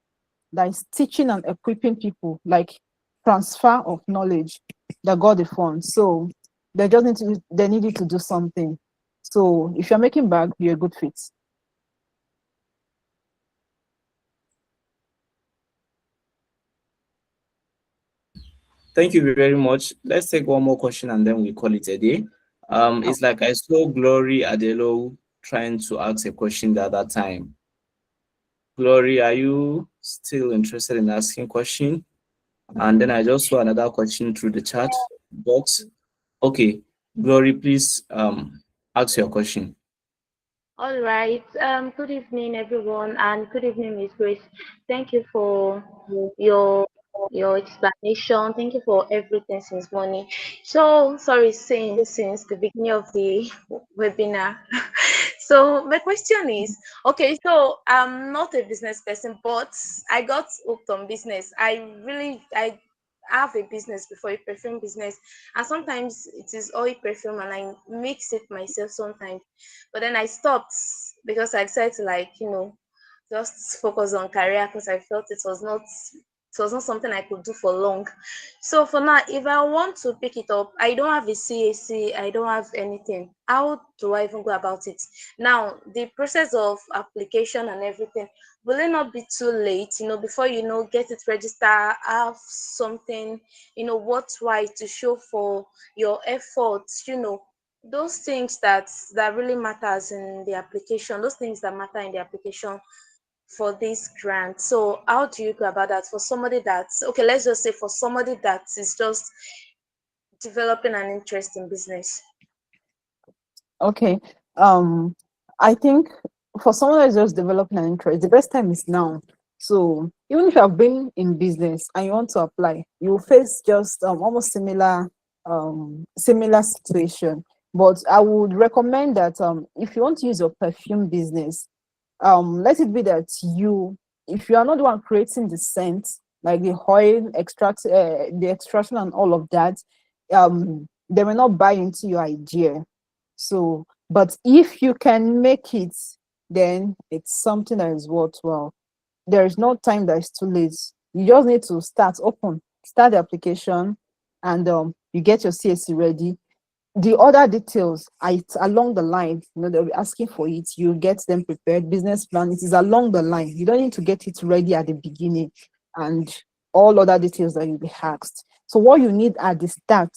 that is teaching and equipping people, like transfer of knowledge, that got the funds. So they just need you to do something. So if you're making bag, you're a good fit. Thank you very much. Let's take one more question and then we call it a day. It's like I saw Glory Adelo trying to ask a question the other time. Glory, are you still interested in asking question? And then I just saw another question through the chat box. Okay, Glory, please ask your question. All right. Good evening, everyone, and good evening, Miss Grace. Thank you for your your explanation. Thank you for everything since morning. So sorry, since the beginning of the webinar. So my question is, okay, so I'm not a business person, but I got hooked on business. I have a business before, a perfume business, and sometimes it is oil perfume, and I mix it myself sometimes. But then I stopped because I decided to, like, just focus on career, because I felt it was not something I could do for long. So for now, if I want to pick it up, I don't have a CAC, I don't have anything. How do I even go about it? Now, the process of application and everything, will it not be too late, before get it registered, have something, what's right to show for your efforts, those things that really matters in the application, those things that matter in the application for this grant. So how do you go about that for somebody that's okay, let's just say for somebody that is just developing an interest in business? Okay. I think for someone that's just developing an interest, the best time is now. So even if you have been in business and you want to apply, you will face just almost similar situation. But I would recommend that if you want to use your perfume business, let it be that if you are not the one creating the scent, like the oil extract, the extraction and all of that, they may not buy into your idea. So, but if you can make it, then it's something that is worthwhile. There is no time that is too late. You just need to start the application, and you get your CSC ready. The other details are it's along the line. They'll be asking for it. You get them prepared. Business plan. It is along the line. You don't need to get it ready at the beginning, and all other details that you'll be asked. So what you need at the start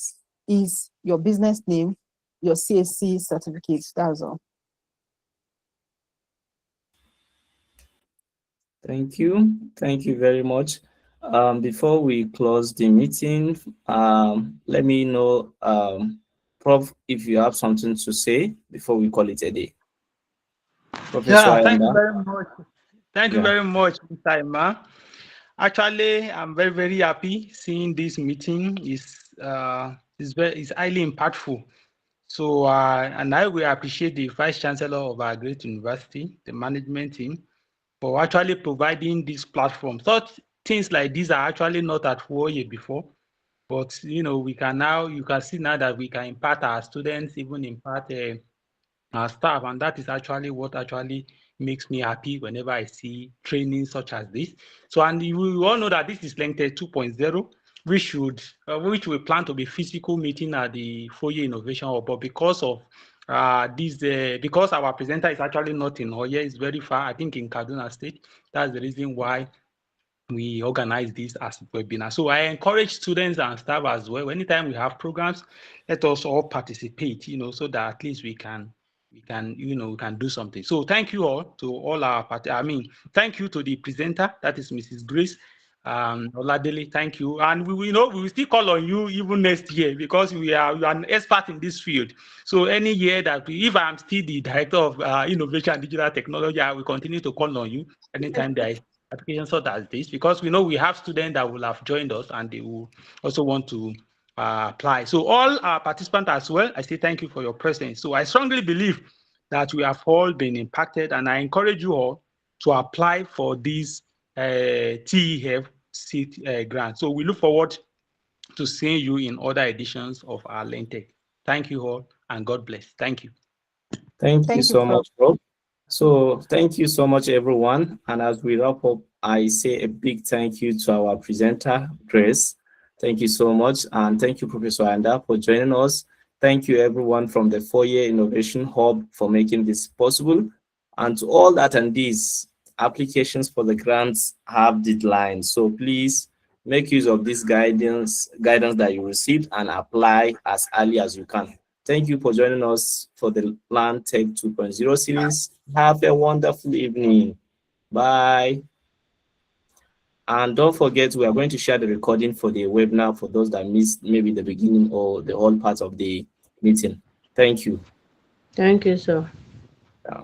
is your business name, your CSC certificate. That's all. Thank you. Thank you very much. Before we close the meeting, let me know, Prof, if you have something to say before we call it a day. Professor Yeah, thank you Ayanda. very much. Thank you very much, Mr. Emma. Actually, I'm very, very happy seeing this meeting. Is highly impactful. So, and I will appreciate the Vice Chancellor of our great university, the management team, for actually providing this platform. Such things like these are actually not at FUOYE before, but you can see now that we can impact our students, even impact our staff, and that is actually what actually makes me happy whenever I see training such as this. So, and you all know that this is Lantech 2.0, which we plan to be physical meeting at the FUOYE Innovation Hub, but because of because our presenter is actually not in Oye, it's very far, I think in Kaduna State. That's the reason why we organize this as a webinar. So I encourage students and staff as well. Anytime we have programs, let us all participate, so that at least we can do something. So thank you all to all our thank you to the presenter, that is Mrs. Grace Oladele. Thank you. And we will still call on you even next year, because you are an expert in this field. So any year that if I'm still the director of innovation and digital technology, I will continue to call on you anytime there is application such as this, because we have students that will have joined us and they will also want to apply. So all our participants as well, I say thank you for your presence. So I strongly believe that we have all been impacted, and I encourage you all to apply for this TEF seat grant. So we look forward to seeing you in other editions of our Lantech. Thank you all, and God bless. Thank you. Thank you so much, Prof. So thank you so much, everyone. And as we wrap up, I say a big thank you to our presenter, Grace. Thank you so much. And thank you, Professor Ayanda, for joining us. Thank you, everyone from the FUOYE Innovation Hub, for making this possible. And to all attendees, applications for the grants have deadlines. So please Make use of this guidance that you received and apply as early as you can. Thank you for joining us for the Lantech 2.0 series. Have a wonderful evening. Bye. And don't forget, we are going to share the recording for the webinar for those that missed maybe the beginning or the whole part of the meeting. Thank you. Thank you, sir. Yeah.